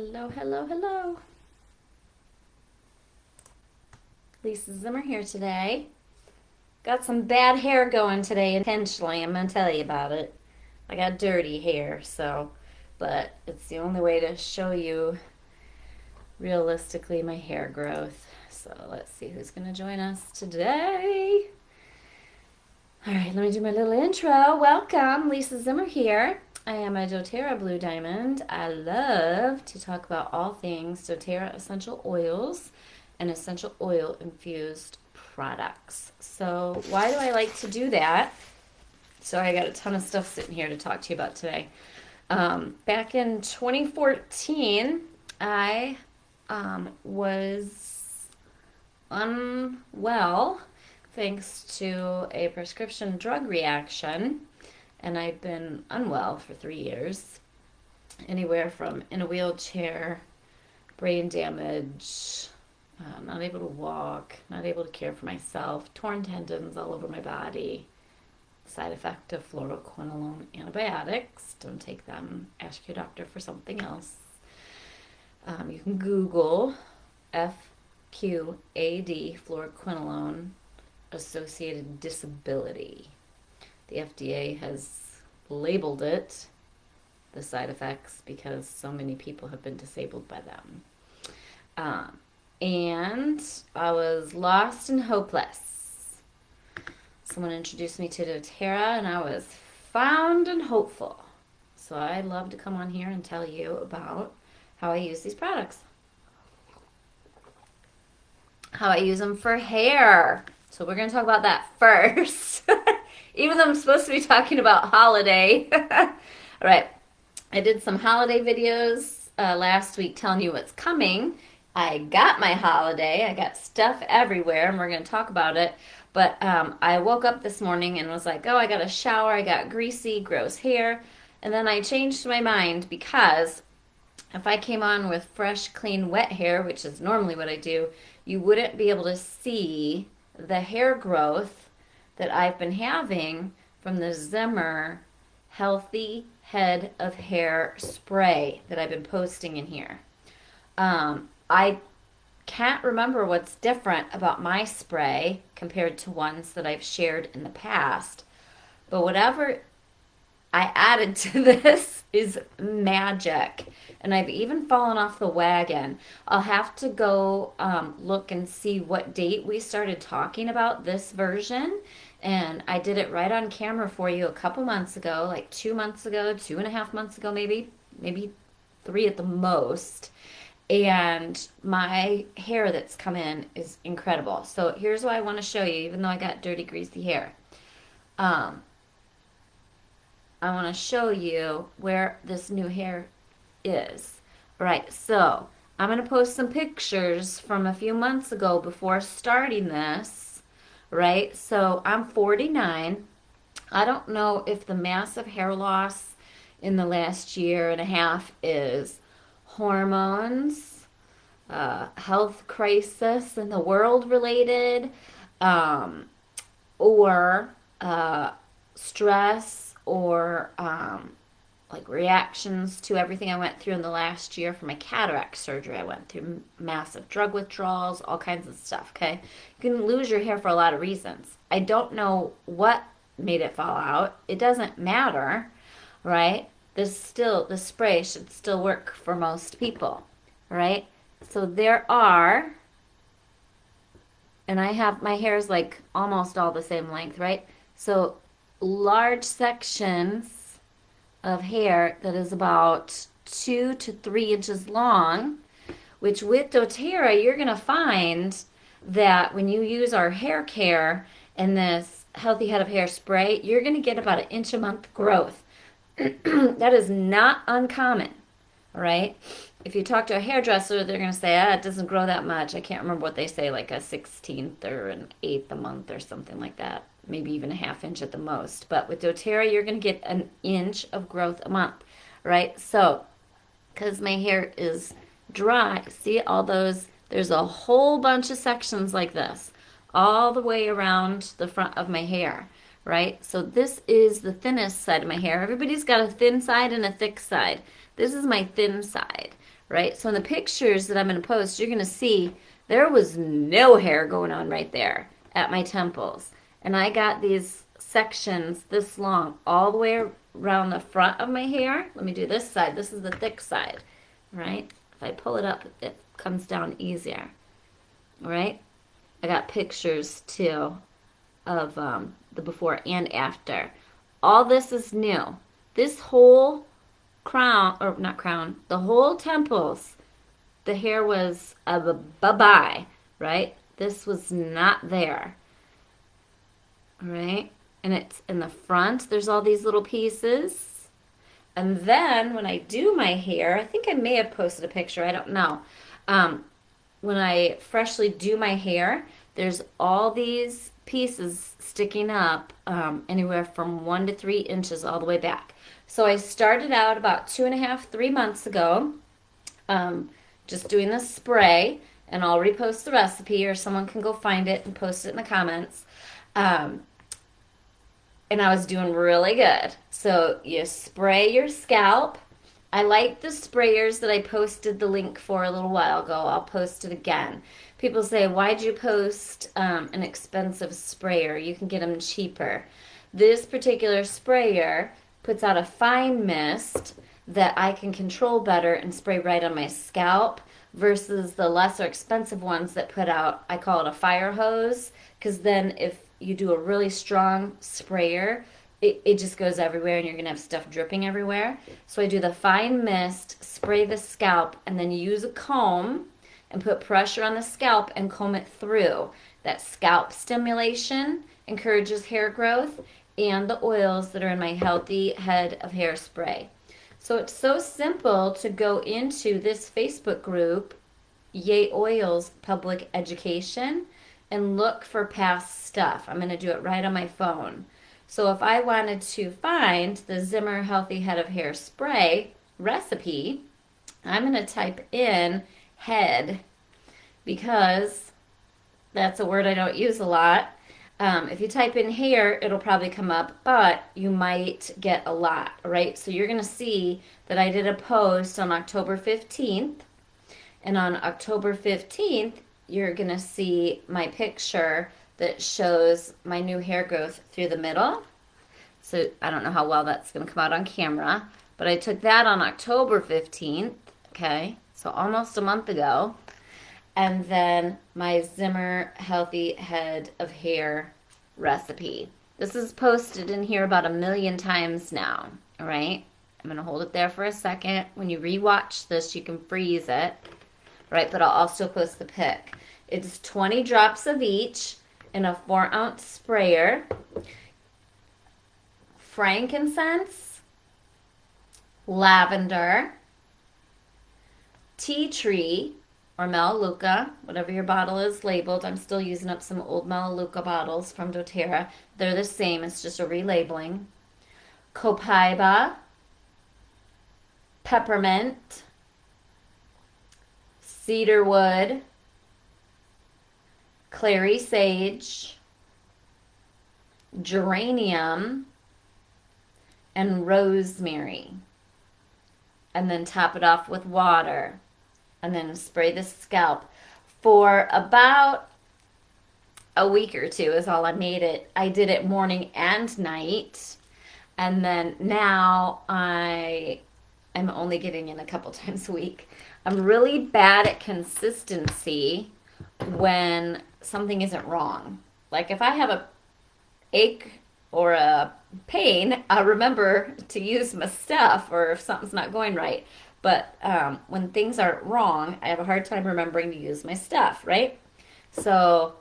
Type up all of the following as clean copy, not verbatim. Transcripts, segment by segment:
Hello, hello, hello. Lisa Zimmer here today. Got some bad hair going today intentionally. I'm going to tell you about it. I got dirty hair, but it's the only way to show you realistically my hair growth. So let's see who's going to join us today. All right, let me do my little intro. Welcome, Lisa Zimmer here. I am a doTERRA Blue Diamond. I love to talk about all things doTERRA essential oils and essential oil infused products. So, why do I like to do that? So, I got a ton of stuff sitting here to talk to you about today. Back in 2014, I was unwell thanks to a prescription drug reaction, and I've been unwell for 3 years. Anywhere from in a wheelchair, brain damage, not able to walk, not able to care for myself, torn tendons all over my body, side effect of fluoroquinolone antibiotics. Don't take them. Ask your doctor for something else. You can Google FQAD, fluoroquinolone associated disability. The FDA has labeled it the side effects because so many people have been disabled by them. And I was lost and hopeless. Someone introduced me to doTERRA and I was found and hopeful. So I love to come on here and tell you about how I use these products. How I use them for hair. So we're going to talk about that first. Even though I'm supposed to be talking about holiday. All right. I did some holiday videos last week telling you what's coming. I got my holiday. I got stuff everywhere, and we're going to talk about it. But I woke up this morning and was like, oh, I got a shower. I got greasy, gross hair. And then I changed my mind because if I came on with fresh, clean, wet hair, which is normally what I do, you wouldn't be able to see the hair growth that I've been having from the Zimmer Healthy Head of Hair Spray that I've been posting in here. I can't remember what's different about my spray compared to ones that I've shared in the past, but whatever I added to this is magic. And I've even fallen off the wagon. I'll have to go look and see what date we started talking about this version. And I did it right on camera for you a couple months ago, like 2 months ago, 2.5 months ago, maybe 3 at the most. And my hair that's come in is incredible. So here's what I want to show you, even though I got dirty, greasy hair. I want to show you where this new hair is. All right, so I'm going to post some pictures from a few months ago before starting this, right? So I'm 49. I don't know if the massive hair loss in the last year and a half is hormones, health crisis in the world related, or stress or like reactions to everything I went through in the last year for my cataract surgery. I went through massive drug withdrawals, all kinds of stuff, okay? You can lose your hair for a lot of reasons. I don't know what made it fall out. It doesn't matter, right? The spray should still work for most people, right? So and I have, my hair is like almost all the same length, right? So large sections of hair that is about 2 to 3 inches long, which with doTERRA, you're going to find that when you use our hair care and this healthy head of hair spray, you're going to get about 1 inch a month growth. That is not uncommon, all right? If you talk to a hairdresser, they're going to say, it doesn't grow that much. I can't remember what they say, like a 16th or an 1/8 a month or something like that. Maybe even a 1/2 inch at the most. But with doTERRA, you're going to get 1 inch of growth a month, right? So, because my hair is dry, see all those, there's a whole bunch of sections like this, all the way around the front of my hair, right? So this is the thinnest side of my hair. Everybody's got a thin side and a thick side. This is my thin side, right? So in the pictures that I'm going to post, you're going to see there was no hair going on right there at my temples. And I got these sections this long all the way around the front of my hair. Let me do this side. This is the thick side, right? If I pull it up, it comes down easier, right? I got pictures too of the before and after. All this is new. This whole crown, or not crown, the whole temples, the hair was a bye-bye, right? This was not there, right? And it's in the front. There's all these little pieces. And then when I do my hair, I think I may have posted a picture. I don't know. When I freshly do my hair, there's all these pieces sticking up anywhere from 1 to 3 inches all the way back. So I started out about 2.5, 3 months ago, just doing this spray, and I'll repost the recipe or someone can go find it and post it in the comments. And I was doing really good. So you spray your scalp. I like the sprayers that I posted the link for a little while ago. I'll post it again. People say, why'd you post an expensive sprayer? You can get them cheaper. This particular sprayer puts out a fine mist that I can control better and spray right on my scalp versus the lesser expensive ones that put out, I call it a fire hose, because then if you do a really strong sprayer, it just goes everywhere and you're going to have stuff dripping everywhere. So I do the fine mist, spray the scalp, and then use a comb and put pressure on the scalp and comb it through. That scalp stimulation encourages hair growth and the oils that are in my Healthy Head of Hairspray. So it's so simple to go into this Facebook group, Yay Oils Public Education, and look for past stuff. I'm going to do it right on my phone. So if I wanted to find the Zimmer Healthy Head of Hairspray recipe, I'm going to type in head because that's a word I don't use a lot. If you type in hair, it'll probably come up, but you might get a lot, right? So you're going to see that I did a post on October 15th, and on October 15th, you're going to see my picture that shows my new hair growth through the middle. So I don't know how well that's going to come out on camera, but I took that on October 15th, okay? So almost a month ago. And then my Zimmer Healthy Head of Hair recipe. This is posted in here about 1,000,000 times now, all right? I'm going to hold it there for a second. When you rewatch this, you can freeze it, right? But I'll also post the pic. It's 20 drops of each in a 4-ounce sprayer. Frankincense, lavender, tea tree, or Melaleuca, whatever your bottle is labeled. I'm still using up some old Melaleuca bottles from doTERRA. They're the same, it's just a relabeling. Copaiba, peppermint, cedarwood, clary sage, geranium, and rosemary. And then top it off with water. And then spray the scalp. For about a week or two is all I made it. I did it morning and night. And then now I am only getting in a couple times a week. I'm really bad at consistency when something isn't wrong. Like if I have a ache or a pain, I remember to use my stuff or if something's not going right. But when things are wrong, I have a hard time remembering to use my stuff, right? So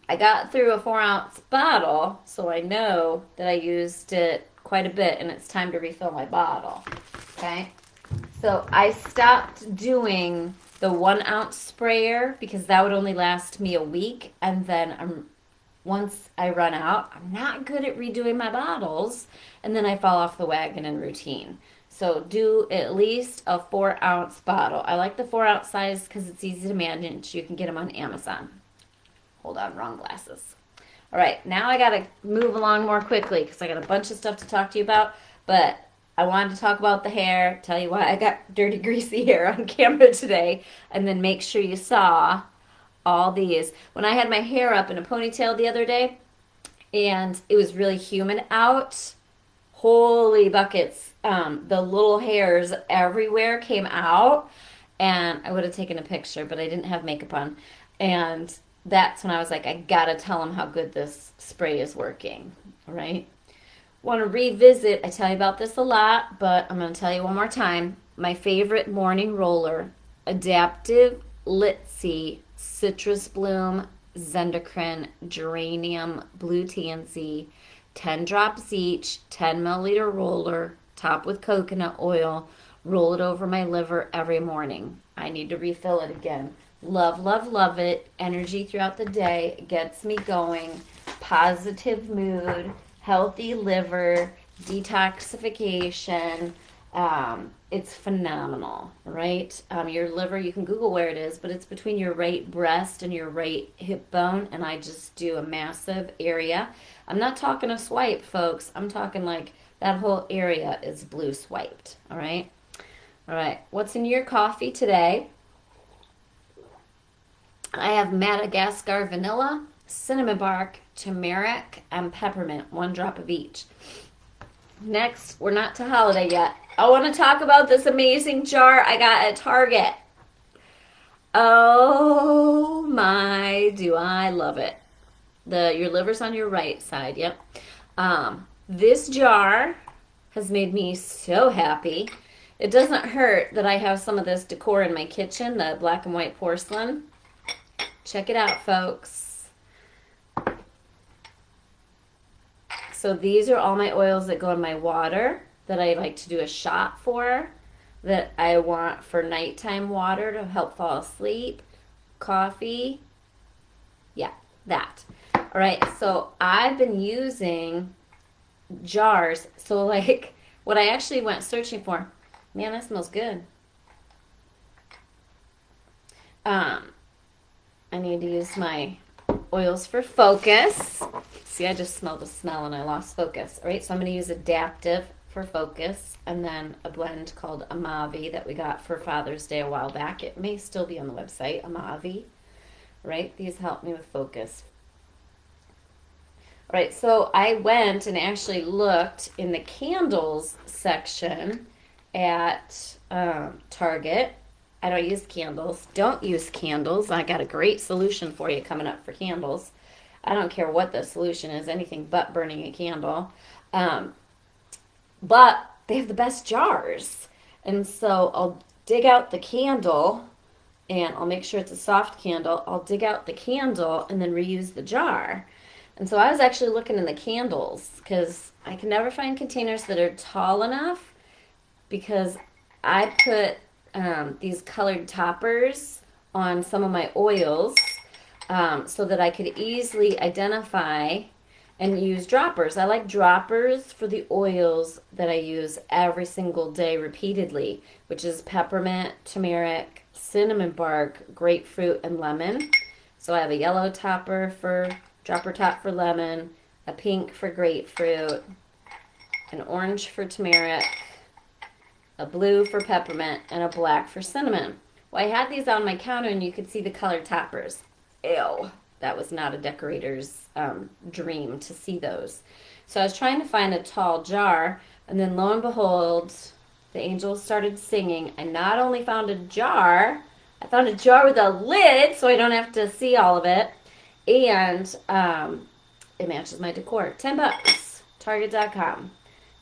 I got through a 4-ounce bottle, so I know that I used it quite a bit and it's time to refill my bottle, okay? So I stopped doing the 1-ounce sprayer because that would only last me a week. And then once I run out, I'm not good at redoing my bottles. And then I fall off the wagon in routine. So do at least a 4-ounce bottle. I like the 4-ounce size because it's easy to manage. You can get them on Amazon. Hold on, wrong glasses. All right, now I got to move along more quickly because I got a bunch of stuff to talk to you about. But I wanted to talk about the hair, tell you why I got dirty, greasy hair on camera today, and then make sure you saw all these. When I had my hair up in a ponytail the other day and it was really humid out, holy buckets, the little hairs everywhere came out, and I would have taken a picture, but I didn't have makeup on. And that's when I was like, I gotta tell them how good this spray is working, right? Want to revisit, I tell you about this a lot, but I'm going to tell you one more time. My favorite morning roller, Adaptive Litzy Citrus Bloom Zendocrine Geranium Blue Tansy, 10 drops each, 10 milliliter roller, top with coconut oil. Roll it over my liver every morning. I need to refill it again. Love, love, love it. Energy throughout the day gets me going. Positive mood, healthy liver, detoxification. It's phenomenal, right? Your liver, you can Google where it is, but it's between your right breast and your right hip bone, and I just do a massive area. I'm not talking a swipe, folks. I'm talking like that whole area is blue swiped, all right? All right, what's in your coffee today? I have Madagascar vanilla, cinnamon bark, turmeric, and peppermint, 1 drop of each. Next, we're not to holiday yet. I want to talk about this amazing jar I got at Target. Oh my, do I love it. Your liver's on your right side, yep. This jar has made me so happy. It doesn't hurt that I have some of this decor in my kitchen, the black and white porcelain. Check it out, folks. So these are all my oils that go in my water that I like to do a shot for, that I want for nighttime water to help fall asleep. Coffee. Yeah, that. All right, so I've been using jars. So like what I actually went searching for, man, that smells good. I need to use my oils for focus. See, I just smelled a smell and I lost focus. All right, so I'm going to use Adaptive for focus, and then a blend called Amavi that we got for Father's Day a while back. It may still be on the website, Amavi. Right, these help me with focus. All right, so I went and actually looked in the candles section at Target. I don't use candles. Don't use candles. I got a great solution for you coming up for candles. I don't care what the solution is, anything but burning a candle. But they have the best jars. And so I'll dig out the candle, and I'll make sure it's a soft candle. I'll dig out the candle and then reuse the jar. And so I was actually looking in the candles because I can never find containers that are tall enough, because I put these colored toppers on some of my oils so that I could easily identify and use droppers. I like droppers for the oils that I use every single day repeatedly, which is peppermint, turmeric, cinnamon bark, grapefruit, and lemon. So I have a yellow dropper top for lemon, a pink for grapefruit, an orange for turmeric, a blue for peppermint, and a black for cinnamon. Well, I had these on my counter and you could see the colored toppers. Ew, that was not a decorator's dream to see those. So I was trying to find a tall jar, and then lo and behold, the angels started singing. I not only found a jar, I found a jar with a lid so I don't have to see all of it, and it matches my decor. $10, Target.com.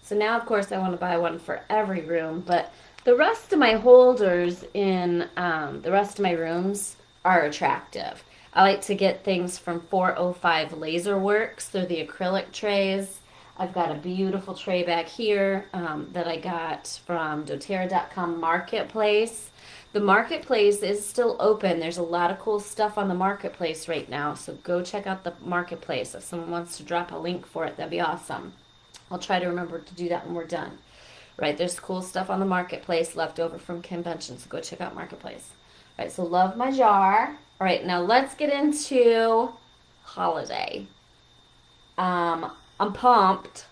So now, of course, I want to buy one for every room, but the rest of my holders in the rest of my rooms are attractive. I like to get things from 405 Laser Works. They're the acrylic trays. I've got a beautiful tray back here that I got from doTERRA.com Marketplace. The Marketplace is still open. There's a lot of cool stuff on the Marketplace right now, so go check out the Marketplace. If someone wants to drop a link for it, that'd be awesome. I'll try to remember to do that when we're done. Right, there's cool stuff on the Marketplace left over from convention, so go check out Marketplace. All right, so love my jar. All right, now let's get into holiday. I'm pumped.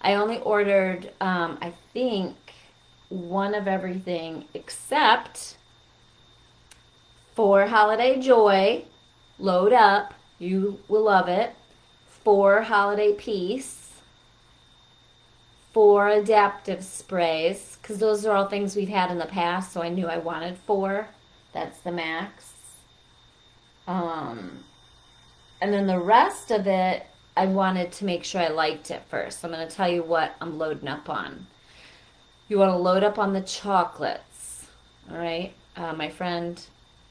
I only ordered, I think, one of everything except for Holiday Joy. Load up. You will love it. For Holiday Peace. For Adaptive Sprays, because those are all things we've had in the past, so I knew I wanted 4. That's the max. And then the rest of it, I wanted to make sure I liked it first. So I'm going to tell you what I'm loading up on. You want to load up on the chocolates. All right. My friend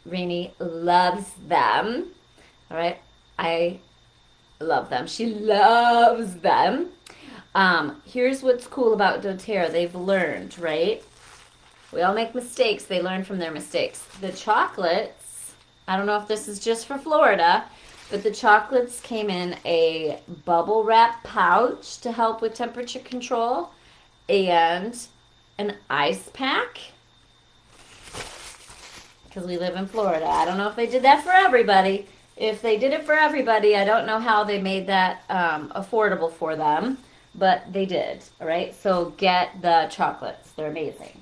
Rainey loves them. All right. I love them. She loves them. Here's what's cool about doTERRA. They've learned, right? We all make mistakes. They learn from their mistakes. The chocolates, I don't know if this is just for Florida, but the chocolates came in a bubble wrap pouch to help with temperature control and an ice pack. Because we live in Florida. I don't know if they did that for everybody. If they did it for everybody, I don't know how they made that affordable for them, but they did. All right, so get the chocolates. They're amazing.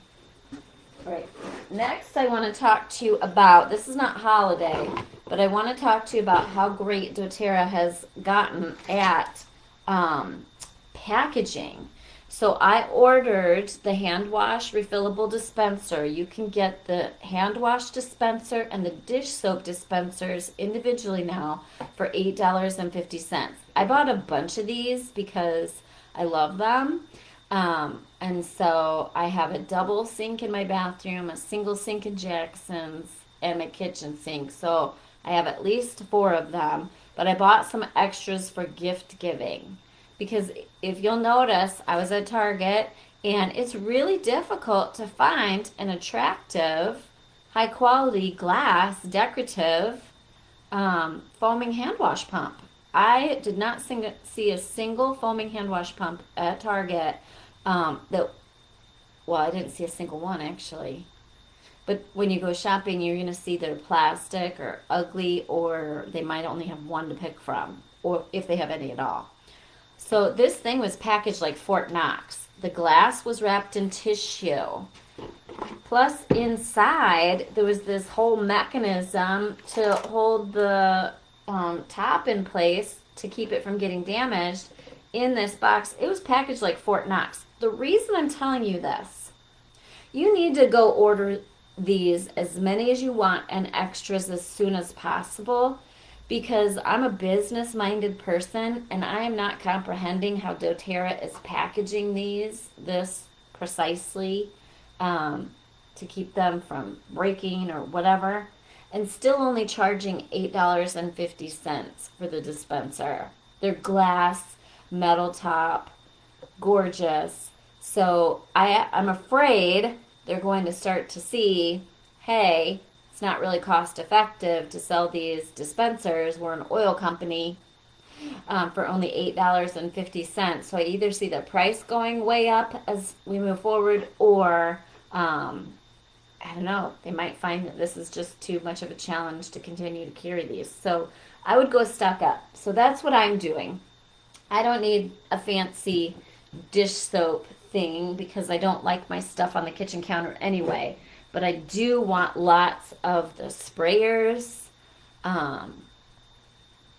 All right, next I want to talk to you about, this is not holiday, but I want to talk to you about how great doTERRA has gotten at packaging. So I ordered the hand wash refillable dispenser. You can get the hand wash dispenser and the dish soap dispensers individually now for $8.50. I bought a bunch of these because I love them. And so I have a double sink in my bathroom, a single sink in Jackson's, and my kitchen sink. So I have at least 4 of them. But I bought some extras for gift giving. Because if you'll notice, I was at Target, and it's really difficult to find an attractive, high-quality glass, decorative, foaming hand wash pump. I did not see a single foaming hand wash pump at Target. I didn't see a single one, actually. But when you go shopping, you're going to see they're plastic or ugly, or they might only have one to pick from, or if they have any at all. So this thing was packaged like Fort Knox. The glass was wrapped in tissue. Plus, inside, there was this whole mechanism to hold the top in place to keep it from getting damaged in this box. It was packaged like Fort Knox. The reason I'm telling you this, you need to go order these, as many as you want, and extras as soon as possible, because I'm a business-minded person and I am not comprehending how doTERRA is packaging this precisely to keep them from breaking or whatever, and still only charging $8.50 for the dispenser. They're glass, metal top, gorgeous. So I'm afraid they're going to start to see, hey, it's not really cost effective to sell these dispensers. We're an oil company for only $8.50. So I either see the price going way up as we move forward, or I don't know, they might find that this is just too much of a challenge to continue to carry these. So I would go stock up. So that's what I'm doing. I don't need a fancy dish soap thing because I don't like my stuff on the kitchen counter anyway. But I do want lots of the sprayers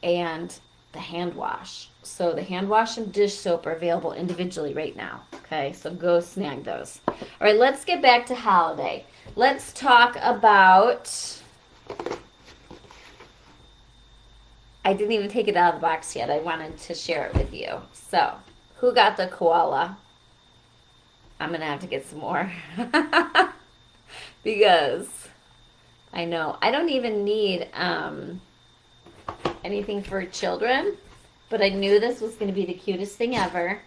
and the hand wash. So the hand wash and dish soap are available individually right now. Okay, so go snag those. All right, let's get back to holiday. Let's talk about... I didn't even take it out of the box yet. I wanted to share it with you. So, who got the koala? I'm going to have to get some more. Because I know I don't even need anything for children, but I knew this was going to be the cutest thing ever.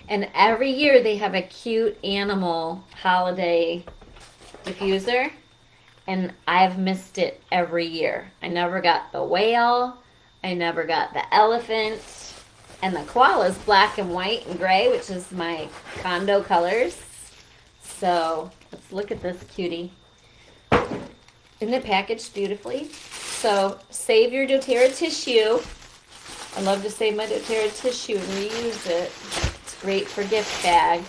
And every year they have a cute animal holiday diffuser, and I've missed it every year. I never got the whale, I never got the elephant, and the koala is black and white and gray, which is my condo colors. So let's look at this cutie. Isn't it packaged beautifully? So save your doTERRA tissue. I love to save my doTERRA tissue and reuse it. Great for gift bags.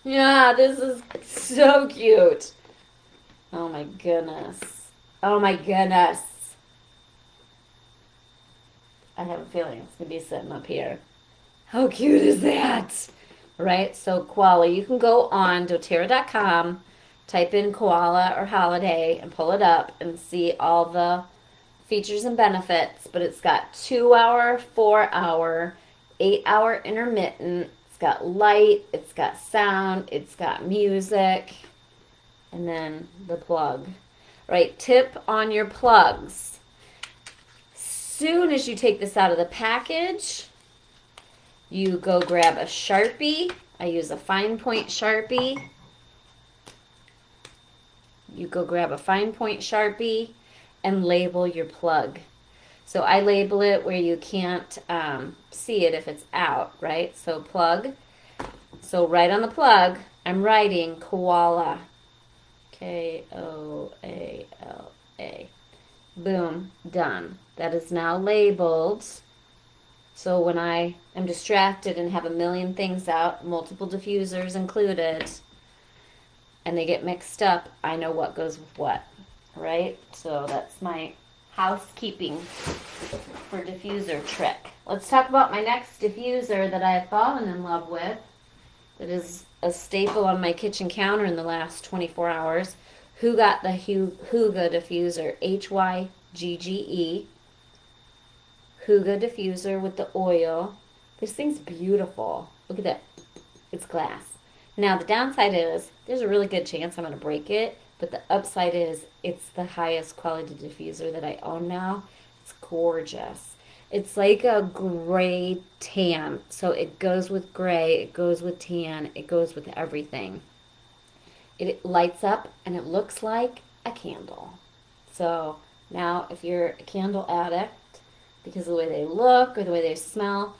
Yeah, this is so cute. Oh my goodness. Oh my goodness. I have a feeling it's going to be sitting up here. How cute is that? Right? So koala, you can go on doTERRA.com, type in koala or holiday and pull it up and see all the features and benefits. But it's got 2 hour, 4 hour, 8 hour intermittent. It's got light, it's got sound, it's got music, and then the plug. Right? Tip on your plugs. Soon as you take this out of the package, you go grab a Sharpie. I use a fine point Sharpie. You go grab a fine point Sharpie and label your plug. So I label it where you can't see it if it's out, right? So plug. So right on the plug, I'm writing koala. Koala. Boom, done. That is now labeled. So when I am distracted and have a million things out, multiple diffusers included, and they get mixed up, I know what goes with what, right? So that's my housekeeping for diffuser trick. Let's talk about my next diffuser that I've fallen in love with. That is a staple on my kitchen counter in the last 24 hours. Who got the Hygge diffuser? Hygge. Hygge diffuser with the oil. This thing's beautiful. Look at that. It's glass. Now, the downside is there's a really good chance I'm going to break it, but the upside is it's the highest quality diffuser that I own now. It's gorgeous. It's like a gray tan. So it goes with gray, it goes with tan, it goes with everything. It lights up and it looks like a candle. So now if you're a candle addict, because of the way they look or the way they smell,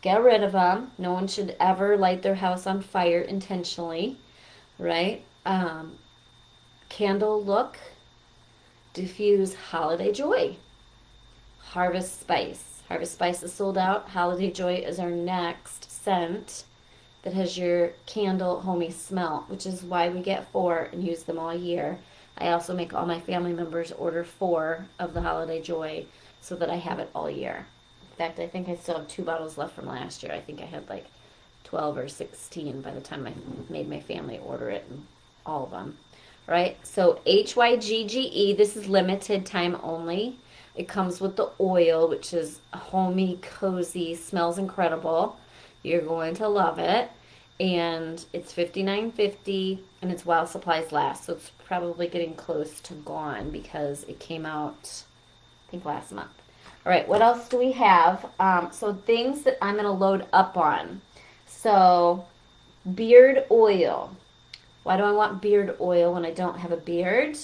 get rid of them. No one should ever light their house on fire intentionally, right? Candle look, diffuse holiday joy. Harvest Spice. Harvest Spice is sold out. Holiday Joy is our next scent that has your candle homey smell, which is why we get 4 and use them all year. I also make all my family members order 4 of the Holiday Joy so that I have it all year. In fact, I think I still have 2 bottles left from last year. I think I had like 12 or 16 by the time I made my family order it, and all of them. Right? So Hygge, this is limited time only. It comes with the oil, which is homey, cozy, smells incredible. You're going to love it. And it's $59.50 and it's while supplies last. So it's probably getting close to gone because it came out, I think, last month. All right, what else do we have? So things that I'm going to load up on. So beard oil. Why do I want beard oil when I don't have a beard?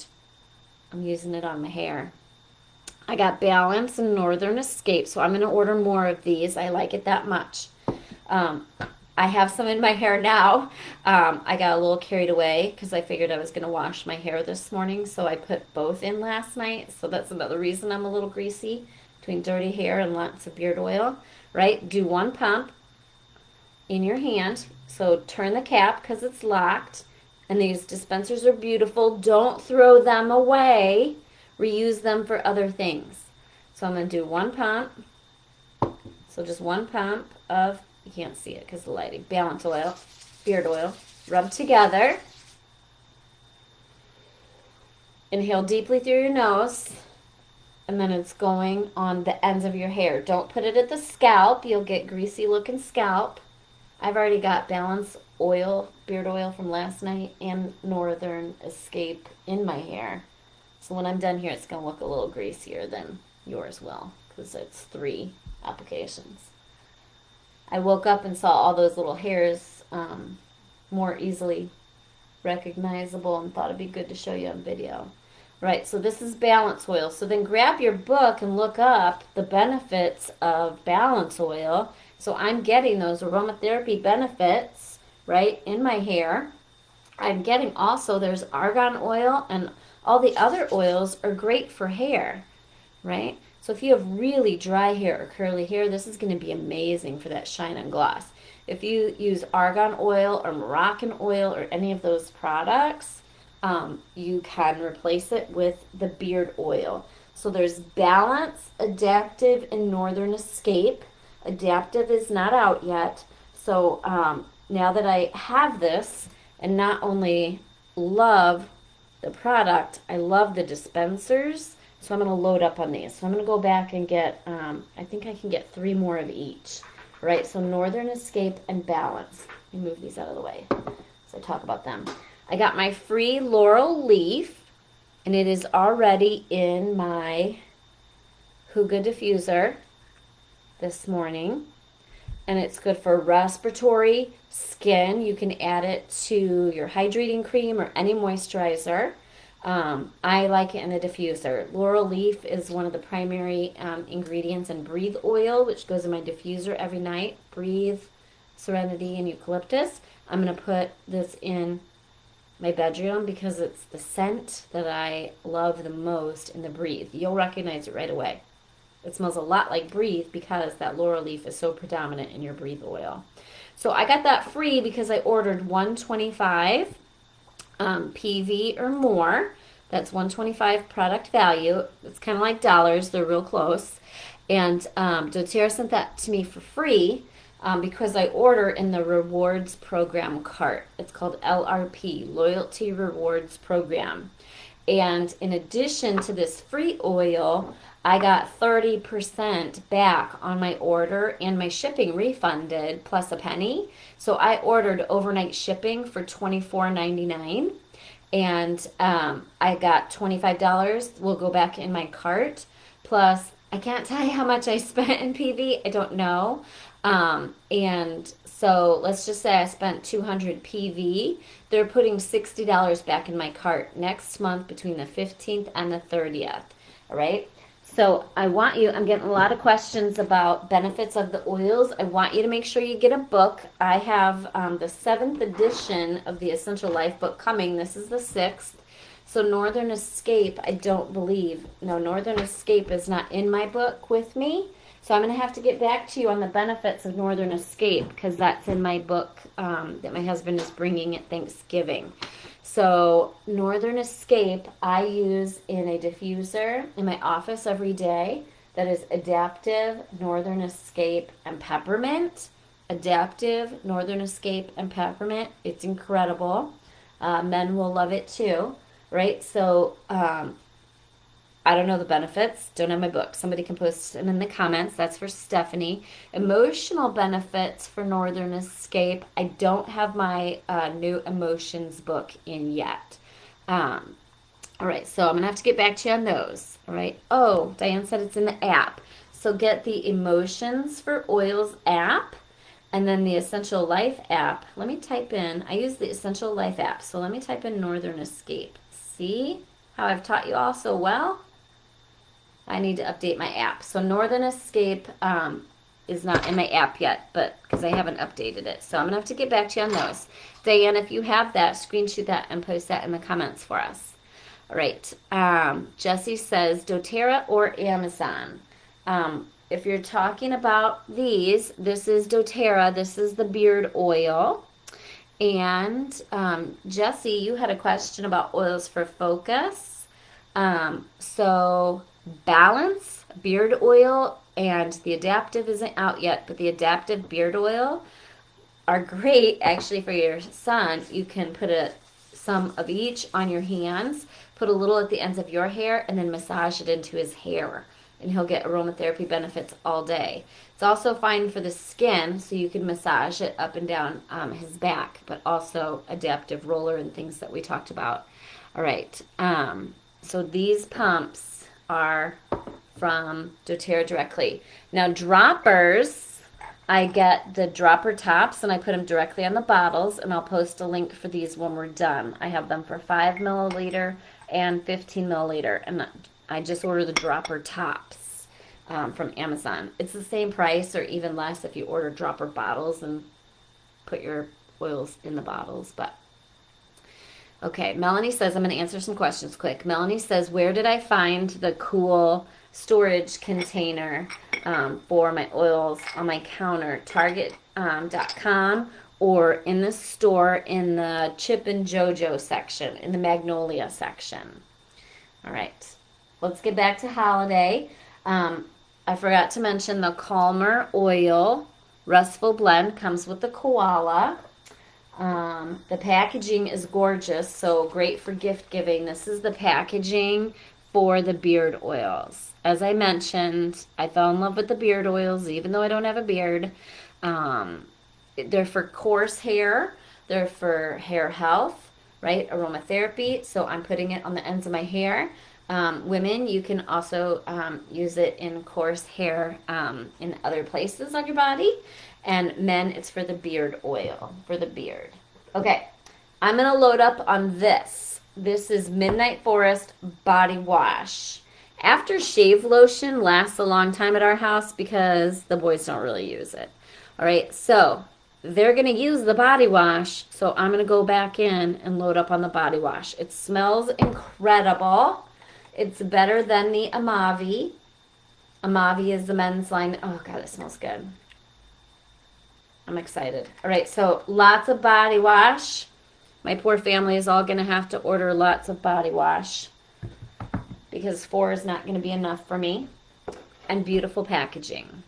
I'm using it on my hair. I got Balance and Northern Escape, so I'm going to order more of these. I like it that much. I have some in my hair now. I got a little carried away because I figured I was going to wash my hair this morning, so I put both in last night. So that's another reason I'm a little greasy between dirty hair and lots of beard oil, right? Do 1 pump in your hand. So turn the cap because it's locked. And these dispensers are beautiful. Don't throw them away. Reuse them for other things. So I'm going to do 1 pump. So just 1 pump of, you can't see it because of the lighting, Balance oil, beard oil, rub together. Inhale deeply through your nose. And then it's going on the ends of your hair. Don't put it at the scalp. You'll get greasy looking scalp. I've already got Balance oil, beard oil from last night, and Northern Escape in my hair. So when I'm done here, it's going to look a little greasier than yours will because it's 3 applications. I woke up and saw all those little hairs more easily recognizable and thought it'd be good to show you on video. Right, so this is Balance oil. So then grab your book and look up the benefits of Balance oil. So I'm getting those aromatherapy benefits, right, in my hair. I'm getting also, there's argan oil, and all the other oils are great for hair. right? So if you have really dry hair or curly hair, this is going to be amazing for that shine and gloss. If you use argan oil or Moroccan oil or any of those products, you can replace it with the beard oil. So there's Balance, Adaptive, and Northern Escape. Adaptive is not out yet. So now that I have this, and not only love the product, I love the dispensers. So I'm going to load up on these. So I'm going to go back and get, I think I can get 3 more of each. Right, so Northern Escape and Balance. Let me move these out of the way so I talk about them. I got my free Laurel Leaf, and it is already in my Hygge diffuser this morning. And it's good for respiratory, skin. You can add it to your hydrating cream or any moisturizer. I like it in a diffuser. Laurel leaf is one of the primary ingredients in Breathe oil, which goes in my diffuser every night. Breathe, Serenity, and Eucalyptus. I'm going to put this in my bedroom because it's the scent that I love the most in the Breathe. You'll recognize it right away. It smells a lot like Breathe because that laurel leaf is so predominant in your Breathe oil. So I got that free because I ordered 125 PV or more. That's 125 product value. It's kind of like dollars. They're real close. And doTERRA sent that to me for free because I order in the rewards program cart. It's called LRP, Loyalty Rewards Program. And in addition to this free oil, I got 30% back on my order and my shipping refunded plus a penny. So I ordered overnight shipping for $24.99 and I got $25 will go back in my cart. Plus, I can't tell you how much I spent in PV. I don't know. And so let's just say I spent 200 PV. They're putting $60 back in my cart next month between the 15th and the 30th. All right. So I'm getting a lot of questions about benefits of the oils. I want you to make sure you get a book. I have the 7th edition of the Essential Life book coming. This is the 6th. So Northern Escape, Northern Escape is not in my book with me. So I'm going to have to get back to you on the benefits of Northern Escape because that's in my book that my husband is bringing at Thanksgiving. So Northern Escape I use in a diffuser in my office every day. That is Adaptive, Northern Escape, and Peppermint. Adaptive, Northern Escape, and Peppermint. It's incredible. Men will love it too, right? So I don't know the benefits. Don't have my book. Somebody can post them in the comments. That's for Stephanie. Emotional benefits for Northern Escape. I don't have my new emotions book in yet. All right, so I'm going to have to get back to you on those. All right. Oh, Diane said it's in the app. So get the Emotions for Oils app and then the Essential Life app. Let me type in, I use the Essential Life app. So let me type in Northern Escape. See how I've taught you all so well? I need to update my app. So Northern Escape is not in my app yet, but because I haven't updated it. So I'm going to have to get back to you on those. Diane, if you have that, screenshot that and post that in the comments for us. All right. Jessie says, doTERRA or Amazon? If you're talking about these, this is doTERRA. This is the beard oil. And Jessie, you had a question about oils for focus. So Balance beard oil and the Adaptive isn't out yet, but the Adaptive beard oil are great actually for your son. You can put some of each on your hands, put a little at the ends of your hair, and then massage it into his hair. And he'll get aromatherapy benefits all day. It's also fine for the skin, so you can massage it up and down his back, but also adaptive roller and things that we talked about. All right, so these pumps are from doTERRA directly. Now droppers, I get the dropper tops and I put them directly on the bottles, and I'll post a link for these when we're done. I have them for 5 milliliter and 15 milliliter, and I just order the dropper tops from Amazon. It's the same price or even less if you order dropper bottles and put your oils in the bottles. But Okay, Melanie says, I'm going to answer some questions quick. Melanie says, where did I find the cool storage container for my oils on my counter? Target.com or in the store in the Chip and JoJo section, in the Magnolia section. All right, let's get back to holiday. I forgot to mention the Calmer Oil Restful Blend comes with the koala. The packaging is gorgeous, so great for gift giving. This is the packaging for the beard oils. As I mentioned, I fell in love with the beard oils, even though I don't have a beard. They're for coarse hair, they're for hair health, right? Aromatherapy. So I'm putting it on the ends of my hair. Women, you can also use it in coarse hair in other places on your body. And men, it's for the beard oil, for the beard. Okay, I'm going to load up on this. This is Midnight Forest Body Wash. Aftershave lotion lasts a long time at our house because the boys don't really use it. All right, so they're going to use the body wash, so I'm going to go back in and load up on the body wash. It smells incredible. It's better than the Amavi. Amavi is the men's line. Oh, God, it smells good. I'm excited. All right, so lots of body wash. My poor family is all going to have to order lots of body wash because 4 is not going to be enough for me. And beautiful packaging.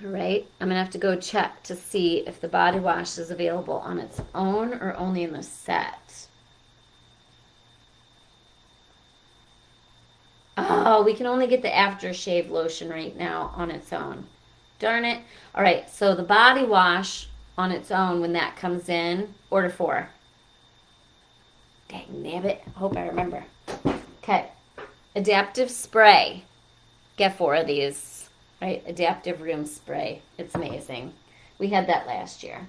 All right, I'm going to have to go check to see if the body wash is available on its own or only in the set. Oh, we can only get the aftershave lotion right now on its own. Darn it. All right, so the body wash on its own, when that comes in, order 4. Dang nabbit. I hope I remember. Okay. Adaptive spray. Get 4 of these. Right? Adaptive room spray. It's amazing. We had that last year.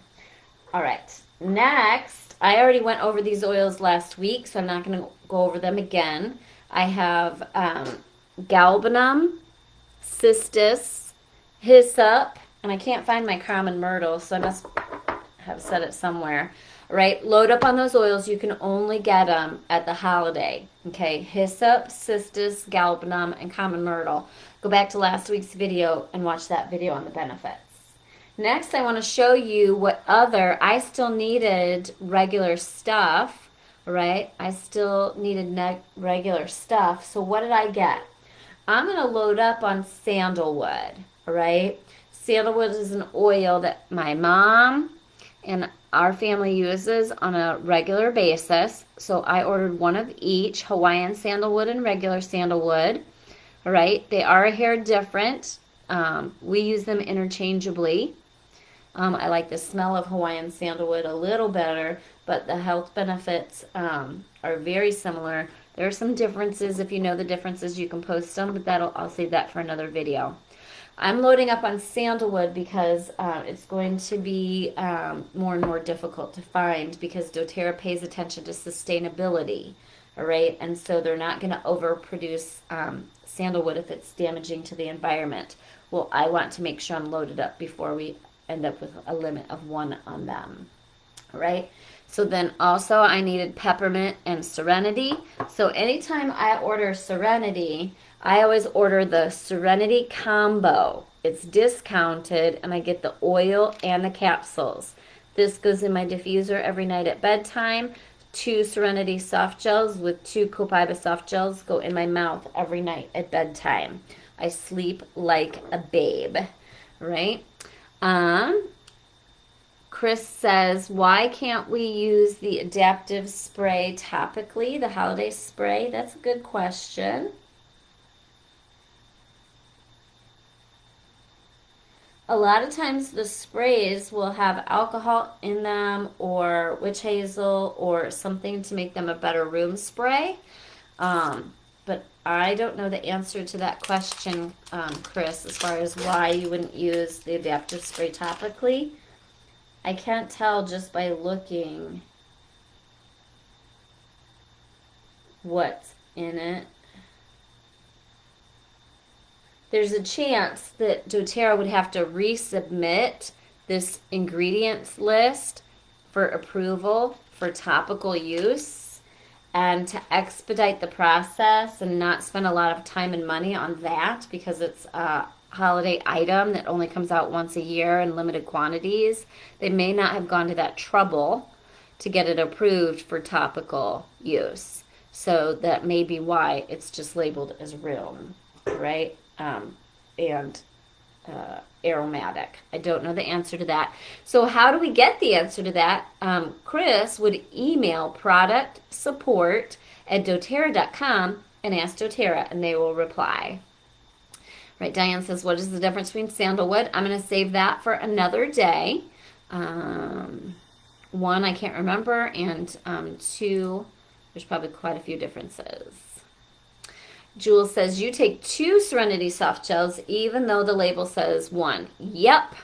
All right. Next, I already went over these oils last week, so I'm not going to go over them again. I have galbanum, cistus, hyssop, and I can't find my common myrtle, so I must have said it somewhere. All right, load up on those oils. You can only get them at the holiday. Okay, hyssop, cistus, galbanum, and common myrtle. Go back to last week's video and watch that video on the benefits. Next, I want to show you what other, I still needed regular stuff, right? I still needed regular stuff. So what did I get? I'm going to load up on sandalwood, all right? Sandalwood is an oil that my mom and our family uses on a regular basis. So I ordered 1 of each, Hawaiian sandalwood and regular sandalwood, all right? They are a hair different. We use them interchangeably. I like the smell of Hawaiian sandalwood a little better, but the health benefits are very similar. There are some differences. If you know the differences, you can post them, but I'll save that for another video. I'm loading up on sandalwood because it's going to be more and more difficult to find because doTERRA pays attention to sustainability, all right? And so they're not going to overproduce sandalwood if it's damaging to the environment. Well, I want to make sure I'm loaded up before we end up with a limit of 1 on them, all right? So then also I needed peppermint and serenity. So anytime I order serenity, I always order the serenity combo. It's discounted and I get the oil and the capsules. This goes in my diffuser every night at bedtime. 2 serenity soft gels with 2 Copaiba soft gels go in my mouth every night at bedtime. I sleep like a babe, right? Chris says, why can't we use the adaptive spray topically, the holiday spray? That's a good question. A lot of times the sprays will have alcohol in them or witch hazel or something to make them a better room spray. But I don't know the answer to that question, Chris, as far as why you wouldn't use the adaptive spray topically. I can't tell just by looking what's in it. There's a chance that doTERRA would have to resubmit this ingredients list for approval for topical use. And to expedite the process and not spend a lot of time and money on that because it's a holiday item that only comes out once a year in limited quantities, they may not have gone to that trouble to get it approved for topical use. So that may be why it's just labeled as room, right? And aromatic. I don't know the answer to that. So how do we get the answer to that? Chris would email product support at doterra.com and ask doTERRA, and they will reply. Right, Diane says, what is the difference between sandalwood? I'm going to save that for another day. One, I can't remember, and two, there's probably quite a few differences. Jules says, you take 2 Serenity soft gels, even though the label says 1. Yep.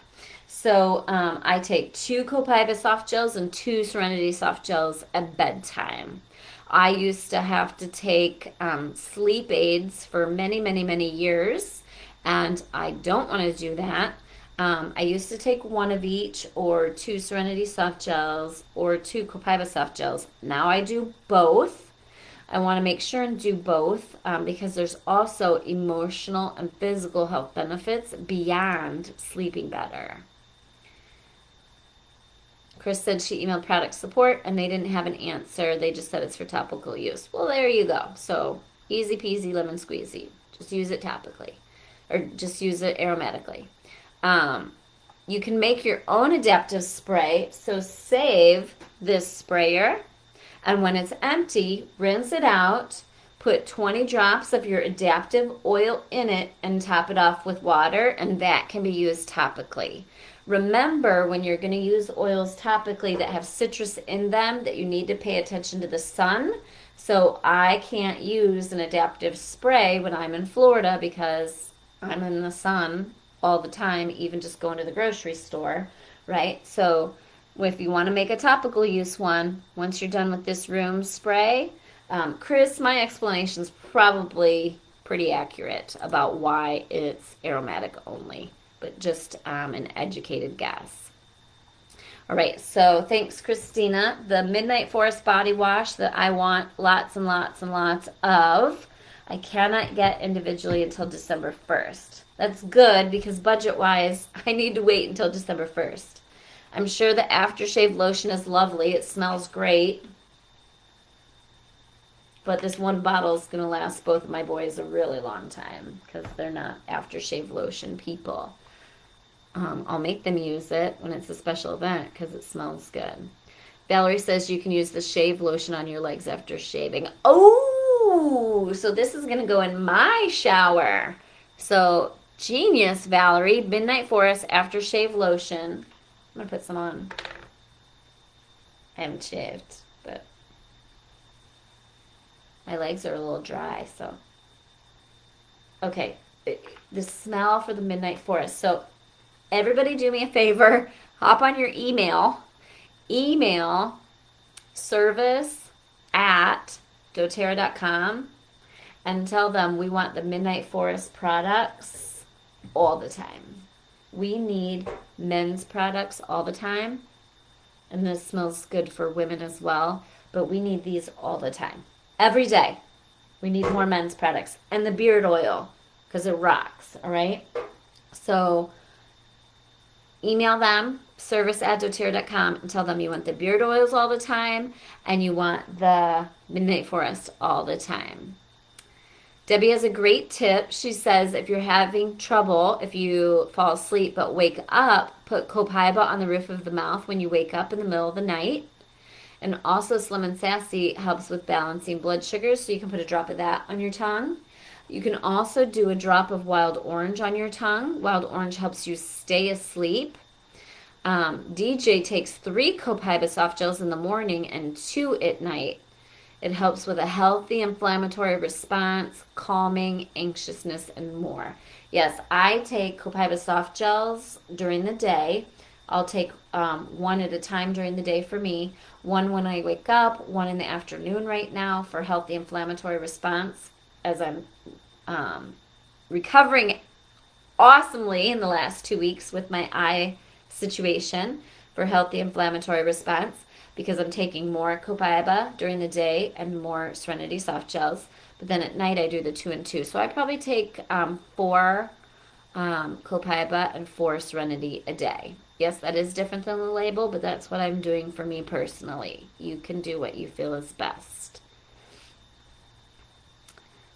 So I take 2 Copaiba soft gels and 2 Serenity soft gels at bedtime. I used to have to take sleep aids for many, many, many years, and I don't want to do that. I used to take 1 of each, or 2 Serenity soft gels, or 2 Copaiba soft gels. Now I do both. I want to make sure and do both because there's also emotional and physical health benefits beyond sleeping better. Chris said she emailed product support and they didn't have an answer. They just said it's for topical use. Well, there you go. So easy peasy lemon squeezy. Just use it topically or just use it aromatically. You can make your own adaptive spray. So save this sprayer. And when it's empty, rinse it out, put 20 drops of your adaptive oil in it, and top it off with water, and that can be used topically. Remember, when you're going to use oils topically that have citrus in them, that you need to pay attention to the sun. So I can't use an adaptive spray when I'm in Florida because I'm in the sun all the time, even just going to the grocery store, right? So if you want to make a topical use one, once you're done with this room spray, Chris, my explanation is probably pretty accurate about why it's aromatic only, but just an educated guess. All right, so thanks, Christina. The Midnight Forest body wash that I want lots and lots and lots of, I cannot get individually until December 1st. That's good because budget-wise, I need to wait until December 1st. I'm sure the aftershave lotion is lovely. It smells great. But this one bottle is going to last both of my boys a really long time because they're not aftershave lotion people. I'll make them use it when it's a special event because it smells good. Valerie says you can use the shave lotion on your legs after shaving. Oh, so this is going to go in my shower. So genius, Valerie. Midnight Forest aftershave lotion. I'm going to put some on. I haven't shaved, but my legs are a little dry, so. Okay, the smell for the Midnight Forest. So everybody do me a favor. Hop on your email service@doterra.com and tell them we want the Midnight Forest products all the time. We need men's products all the time. And this smells good for women as well. But we need these all the time. Every day. We need more men's products. And the beard oil. Because it rocks. All right? So email them. service@doterra.com and tell them you want the beard oils all the time. And you want the Midnight Forest all the time. Debbie has a great tip. She says if you're having trouble, if you fall asleep but wake up, put Copaiba on the roof of the mouth when you wake up in the middle of the night. And also Slim and Sassy helps with balancing blood sugars, so you can put a drop of that on your tongue. You can also do a drop of wild orange on your tongue. Wild orange helps you stay asleep. DJ takes 3 Copaiba soft gels in the morning and 2 at night. It helps with a healthy inflammatory response, calming, anxiousness, and more. Yes, I take Copaiba soft gels during the day. I'll take 1 at a time during the day for me. 1 when I wake up, 1 in the afternoon right now for healthy inflammatory response as I'm recovering awesomely in the last 2 weeks with my eye situation for healthy inflammatory response. because I'm taking more Copaiba during the day and more Serenity soft gels. But then at night I do the 2 and 2. So I probably take 4 Copaiba and 4 Serenity a day. Yes, that is different than the label, but that's what I'm doing for me personally. You can do what you feel is best.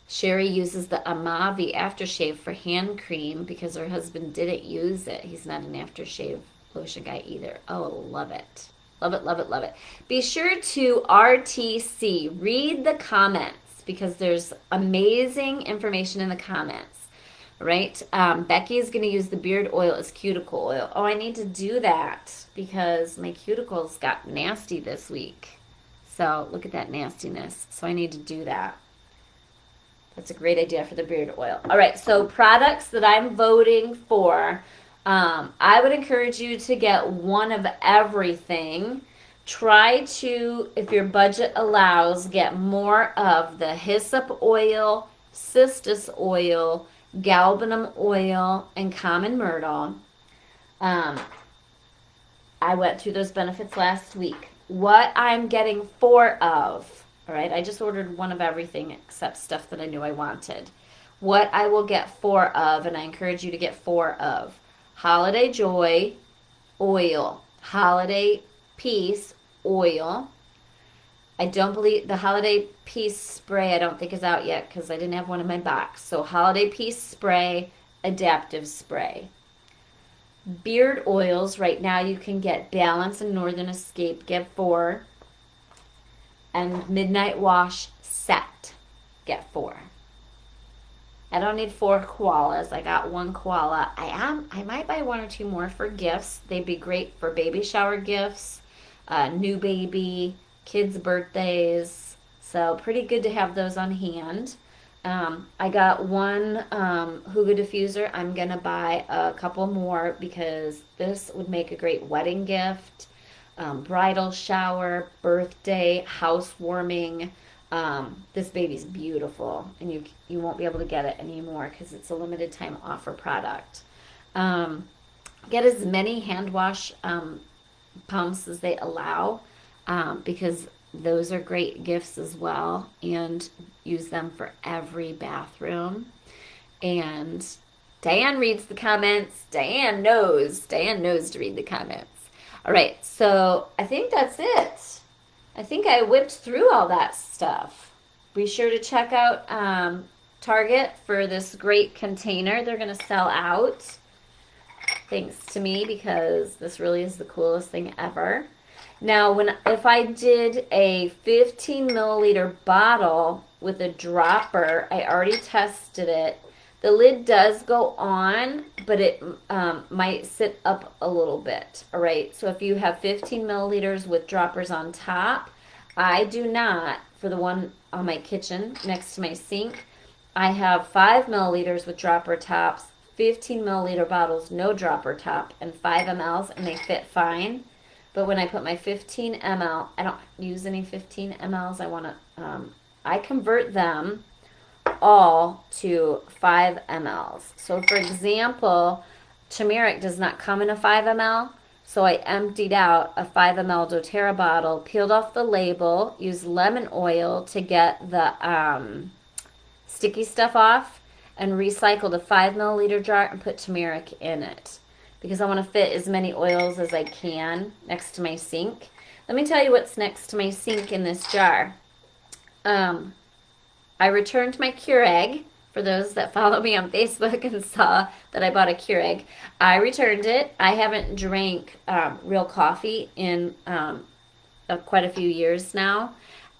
Sherry uses the Amavi aftershave for hand cream because her husband didn't use it. He's not an aftershave lotion guy either. Oh, love it. Love it, love it, love it. Be sure to RTC. Read the comments because there's amazing information in the comments. Right? Becky is going to use the beard oil as cuticle oil. Oh, I need to do that because my cuticles got nasty this week. So look at that nastiness. So I need to do that. That's a great idea for the beard oil. All right, so products that I'm voting for. I would encourage you to get one of everything. Try to, if your budget allows, get more of the hyssop oil, cistus oil, galbanum oil, and common myrtle. I went through those benefits last week. What I'm getting 4 of. All right, I just ordered one of everything except stuff that I knew I wanted. What I will get 4 of, and I encourage you to get 4 of. Holiday Joy oil. Holiday Peace oil. I don't believe the Holiday Peace spray I don't think is out yet because I didn't have one in my box. So Holiday Peace spray, adaptive spray. Beard oils, right now you can get Balance and Northern Escape, get 4. And Midnight Wash set, get 4. I don't need 4 koalas. I got 1 koala. I might buy 1 or 2 more for gifts. They'd be great for baby shower gifts, new baby, kids' birthdays. So pretty good to have those on hand. I got 1 Hygge diffuser. I'm going to buy a couple more because this would make a great wedding gift. Bridal shower, birthday, housewarming. This baby's beautiful, and you won't be able to get it anymore because it's a limited time offer product. Get as many hand wash pumps as they allow because those are great gifts as well, and use them for every bathroom. And Diane reads the comments. Diane knows to read the comments. All right, so I think that's it. I think I whipped through all that stuff. Be sure to check out Target for this great container. They're going to sell out, thanks to me, because this really is the coolest thing ever. Now, if I did a 15 milliliter bottle with a dropper, I already tested it. The lid does go on, but it might sit up a little bit, all right? So if you have 15 milliliters with droppers on top, I do not. For the one on my kitchen next to my sink, I have 5 milliliters with dropper tops, 15 milliliter bottles, no dropper top, and 5 mLs, and they fit fine. But when I put my 15 ml, I don't use any 15 mLs. I convert them all to 5 mLs. So for example, turmeric does not come in a 5 ml, so I emptied out a 5 ml doTERRA bottle, peeled off the label, used lemon oil to get the sticky stuff off, and recycled a 5 milliliter jar and put turmeric in it because I want to fit as many oils as I can next to my sink. Let me tell you what's next to my sink in this jar. I returned my Keurig. For those that follow me on Facebook and saw that I bought a Keurig, I returned it. I haven't drank real coffee in quite a few years now.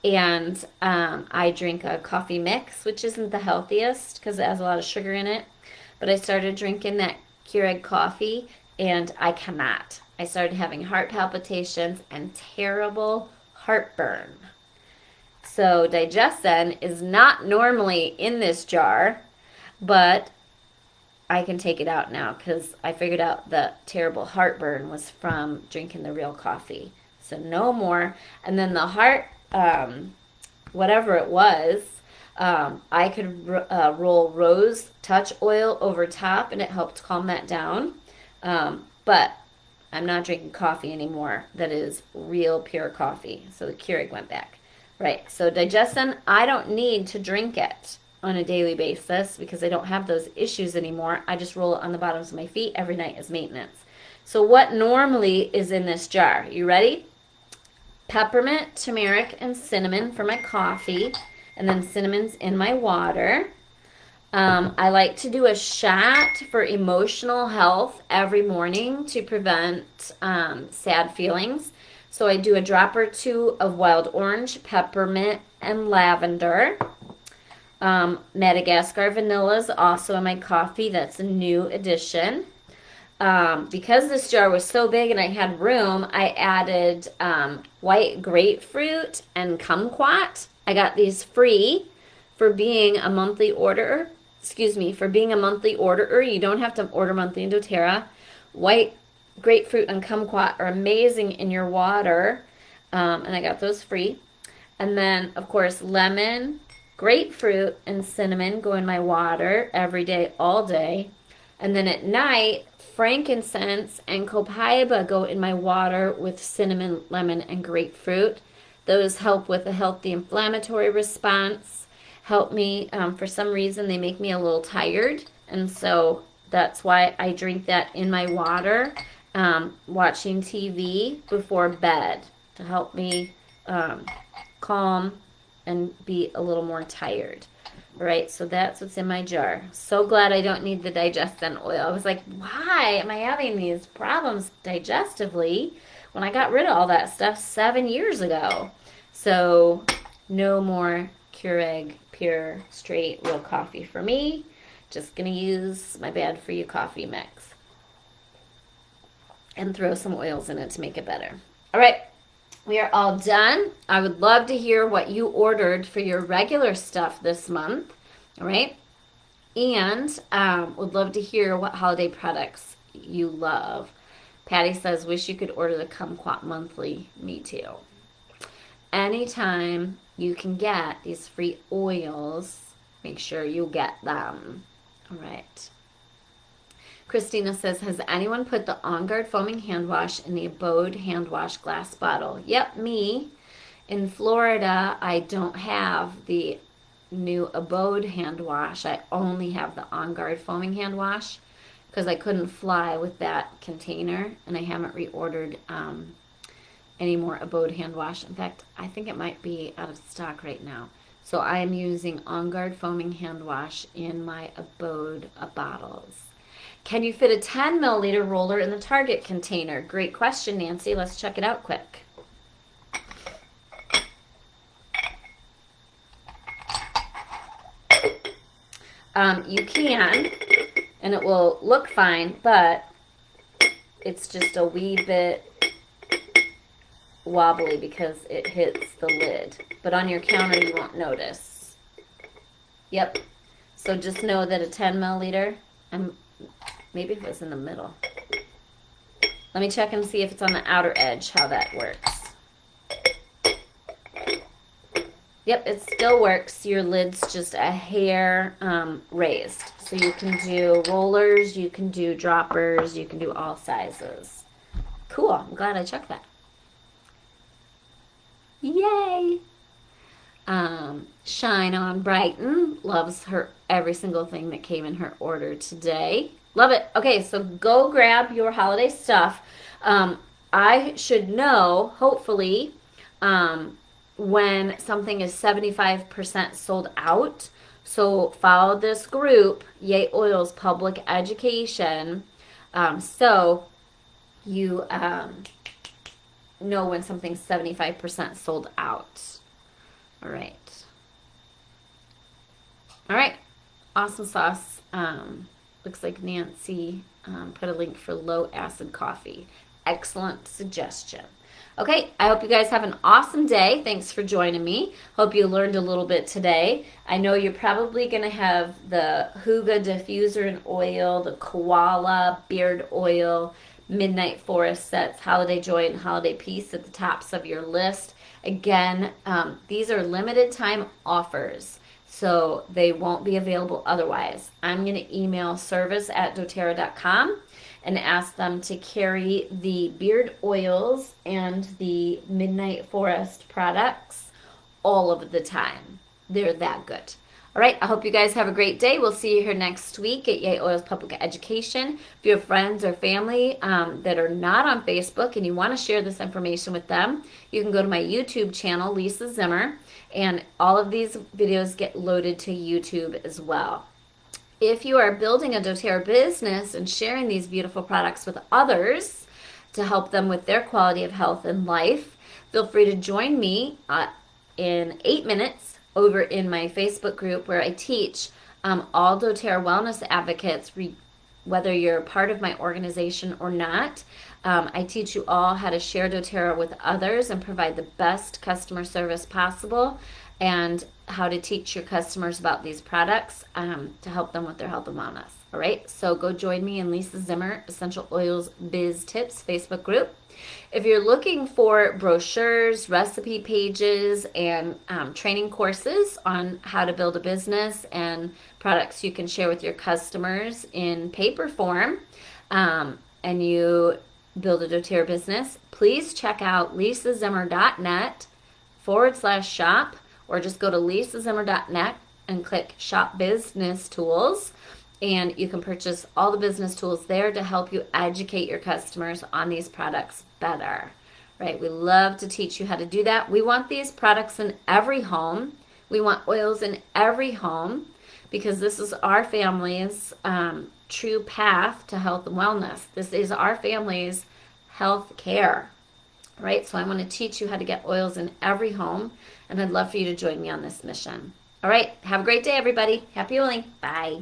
And I drink a coffee mix, which isn't the healthiest because it has a lot of sugar in it. But I started drinking that Keurig coffee, and I cannot. I started having heart palpitations and terrible heartburn. So Digesten is not normally in this jar, but I can take it out now because I figured out the terrible heartburn was from drinking the real coffee. So no more. And then the heart, whatever it was, I could roll rose touch oil over top, and it helped calm that down. But I'm not drinking coffee anymore that is real pure coffee. So the Keurig went back. Right. So digestin, I don't need to drink it on a daily basis because I don't have those issues anymore. I just roll it on the bottoms of my feet every night as maintenance. So what normally is in this jar? You ready? Peppermint, turmeric, and cinnamon for my coffee. And then cinnamon's in my water. I like to do a shot for emotional health every morning to prevent sad feelings. So I do a drop or two of wild orange, peppermint, and lavender. Madagascar vanilla is also in my coffee. That's a new addition. Because this jar was so big and I had room, I added white grapefruit and kumquat. I got these free for being a monthly order. For being a monthly orderer. You don't have to order monthly in doTERRA. White grapefruit and kumquat are amazing in your water, and I got those free. And then, of course, lemon, grapefruit, and cinnamon go in my water every day, all day. And then at night, frankincense and copaiba go in my water with cinnamon, lemon, and grapefruit. Those help with a healthy inflammatory response. Help me, for some reason, they make me a little tired. And so that's why I drink that in my water, watching TV before bed to help me calm and be a little more tired. All right, so that's what's in my jar. So glad I don't need the digestin oil. I was like, why am I having these problems digestively when I got rid of all that stuff 7 years ago? So no more Keurig pure straight real coffee for me. Just gonna use my bad for you coffee mix and throw some oils in it to make it better. All right, we are all done. I would love to hear what you ordered for your regular stuff this month. All right, and would love to hear what holiday products you love. Patty says, wish you could order the kumquat monthly. Me too. Anytime you can get these free oils, make sure you get them. All right. Christina says, has anyone put the On Guard foaming hand wash in the Abode hand wash glass bottle? Yep, me. In Florida, I don't have the new Abode hand wash. I only have the On Guard foaming hand wash because I couldn't fly with that container, and I haven't reordered any more Abode hand wash. In fact, I think it might be out of stock right now. So I am using On Guard foaming hand wash in my Abode bottles. Can you fit a 10 milliliter roller in the Target container? Great question, Nancy. Let's check it out quick. You can, and it will look fine, but it's just a wee bit wobbly because it hits the lid, but on your counter you won't notice. Yep. So just know that a 10 milliliter, and maybe it was in the middle. Let me check and see if it's on the outer edge, how that works. Yep, it still works. Your lid's just a hair raised. So you can do rollers, you can do droppers, you can do all sizes. Cool. I'm glad I checked that. Yay! Shine on Brighton loves her every single thing that came in her order today. Love it. Okay, so go grab your holiday stuff. I should know, hopefully, when something is 75% sold out. So follow this group, Yay Oils Public Education, so you know when something's 75% sold out. All right. All right. Awesome sauce. Looks like Nancy put a link for low acid coffee. Excellent suggestion. Okay, I hope you guys have an awesome day. Thanks for joining me. Hope you learned a little bit today. I know you're probably going to have the Hygge diffuser and oil, the koala beard oil, Midnight Forest sets, Holiday Joy, and Holiday Peace at the tops of your list. Again, these are limited time offers, so they won't be available otherwise. I'm going to email service@doterra.com, and ask them to carry the beard oils and the Midnight Forest products all of the time. They're that good. All right, I hope you guys have a great day. We'll see you here next week at Yay Oils Public Education. If you have friends or family that are not on Facebook and you want to share this information with them, you can go to my YouTube channel, Lisa Zimmer, and all of these videos get loaded to YouTube as well. If you are building a doTERRA business and sharing these beautiful products with others to help them with their quality of health and life, feel free to join me in 8 minutes over in my Facebook group where I teach all doTERRA wellness advocates, whether you're part of my organization or not. I teach you all how to share doTERRA with others and provide the best customer service possible, and how to teach your customers about these products to help them with their health and wellness. All right, so go join me in Lisa Zimmer Essential Oils Biz Tips Facebook group. If you're looking for brochures, recipe pages, and training courses on how to build a business and products you can share with your customers in paper form, and you build a doTERRA business, please check out lisazimmer.net/shop, or just go to lisazimmer.net and click Shop Business Tools. And you can purchase all the business tools there to help you educate your customers on these products better, right? We love to teach you how to do that. We want these products in every home. We want oils in every home because this is our family's true path to health and wellness. This is our family's health care, right? So I want to teach you how to get oils in every home, and I'd love for you to join me on this mission. All right, have a great day, everybody. Happy oiling. Bye.